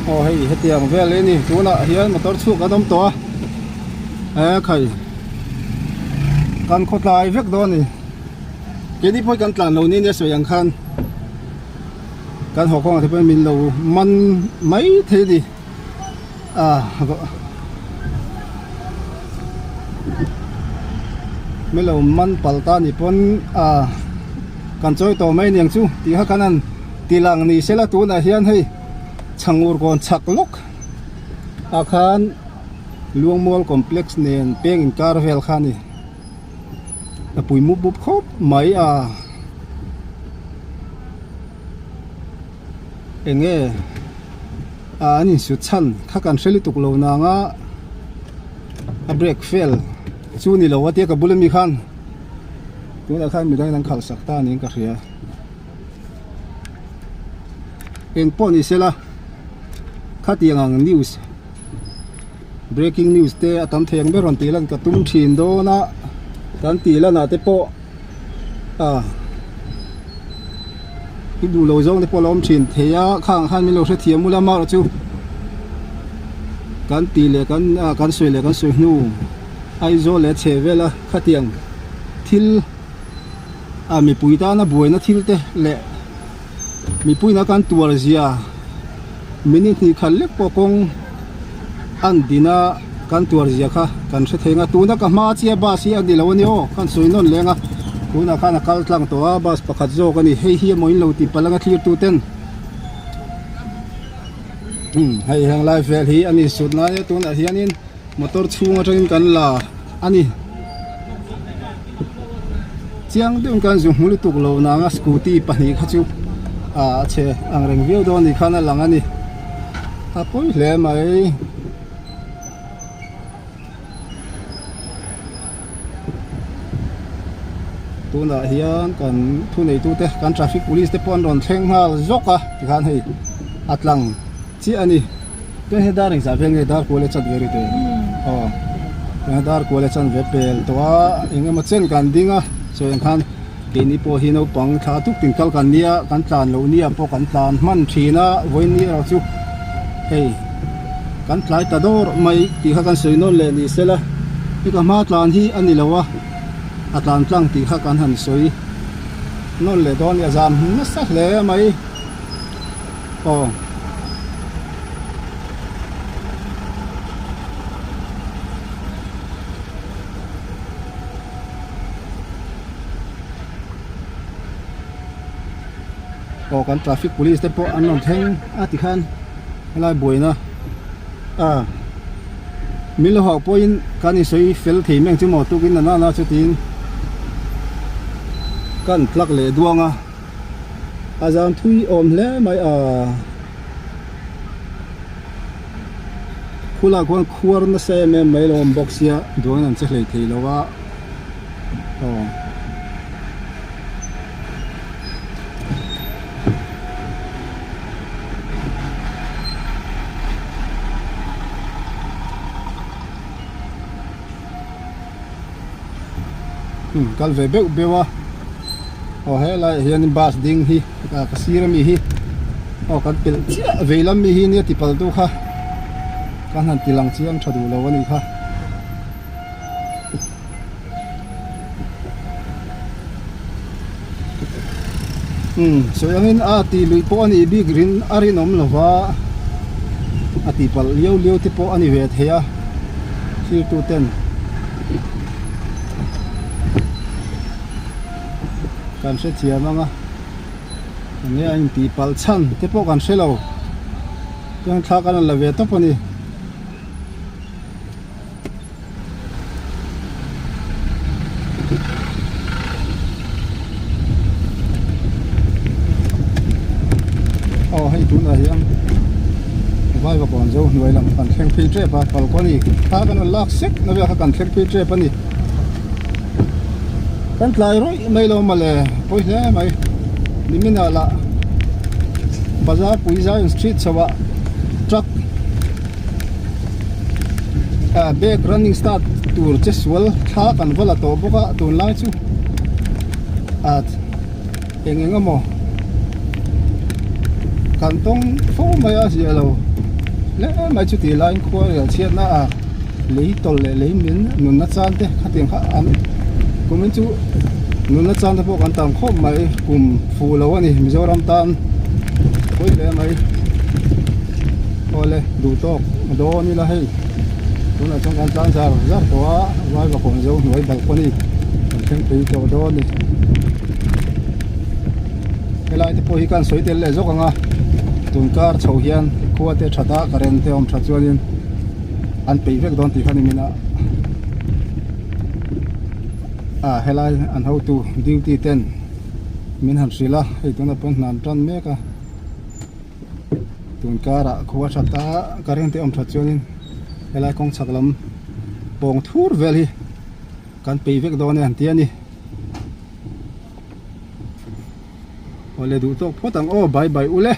ô hay hết tiền về lên đi chú nợ hiến một tớt xuống cái đống to khởi căn khốt lại việc đó này cái đi phải căn tlan lâu nên sẽ yang khan căn học con thì phải mình lâu man mấy thế đi mấy lâu man palta ni pon căn chơi to mấy niang chú thì ha kanan ti lang ni sẽ là tu na hiền hay chẳng ur còn chặt lúc khan luang mall complex nen peng in carvel khan ni pui mu bup khop mai enge ani su chan kha kan seli tuk lo na nga break fail chu ni lo wa te ka bulmi khan tu na khan mi dang khal sakta ni ka ria eng poni sela khatiang news breaking news te atam theng be ron tilan ka tum thin do na kan tila na te po ki du lo zong te po lom thin theya khang khan mi lo se thiam mula ma chu kan ti le kan soi nu ai zo le chevela khatiang thil mi puita na buina thil te le mi puina kan tuar zia minute ni khalle pokong an dina kan tuar zia kha kan se thenga tuna ka ma chia ba si adi lo ni o kan soinon lenga tuna kana kal tlang to bas pakhat zo kani hei hi moin lo ti palanga thlir tu ten hei hang life vel hi ani sut na ya tuna hianin motor chhunga tangin kan la ani chiang dun kan zu muli tuk lo na nga scooty pani kha chu che ang reng view do ni khana lang ani apoi hle mai tuna hian kan thu nei tu te kan traffic police te pon ron thleng ha zoka ti khan hei atlang chi ani ke hedar ring sa veng hedar kole chat veri te hedar kole chan ve pel to inga ma chen kan dinga so yang khan ke ni po hino pang tha tuk ting kal kan nia kan tlan lo nia po kan tlan man thina voin ni ra chu hei kan tlai ta dor mai ti kha kan soinon le ni sela ti ka ma tlan hi ani lawa atlan tlang ti kha kan han soi non le don ya zam na sa le mai kan traffic police te po an non theng ati khan lai boina milo ho point kan isoi fel thei meng chu mo tu kin na chu tin kan plak le duanga azam thui om le mai khula kon khuar na se me mai lom boxia duang an che hlei thei lowa kal ve be bewa he la hian bas ding hi ka sira mi hi kan pel veilam mi hi ne ti pal tu kha kan han tilang chiang thadu lo ani kha so yangin ti lui po ani bi green ari nom lova ati pal liu ti po ani ve theya thil tu ten kan se chia manga nge anh ti pal chan te po kan se lo tang tha kan la ve to pani hay tu na hiam vai va kon zo noi lam kan thleng phi tre pa pal ko ni tha kan lak sek na ve kha kan thleng phi tre pani kan tlai roi mai lo male poi he mai limina la bazar puiza street sawa truck back running start tur cheswal tha kan wala to boka tun lai chu at engengamo kan tong fo mai a sia lo lẽ mai chút thì lại khua là chiết na lấy tol lấy miếng nún nát san thế khát tiền khát ăn cũng mình chú nún nát san thế bộ căn tạm khom mai cùng phù lâu này Mizoram tan coi lẽ mai coi lẽ đủ to đó như là hay đó là trong căn tan sao rất quá vai và còn dâu vai bọc con đi thêm tùy cho đó đi cái lại thì po hi kan soi tel le zok anga tun kar chho hian khua te thata karen te om tha chuanin an pe vek don ti khani mina helai an how to duty ten min han sila hei tuna pon nan tran me ka tun kara khua thata karen te om tha chuanin helai kong chaklam pong thur veli kan pe vek don an ti ani ole du to photang o bye bye ule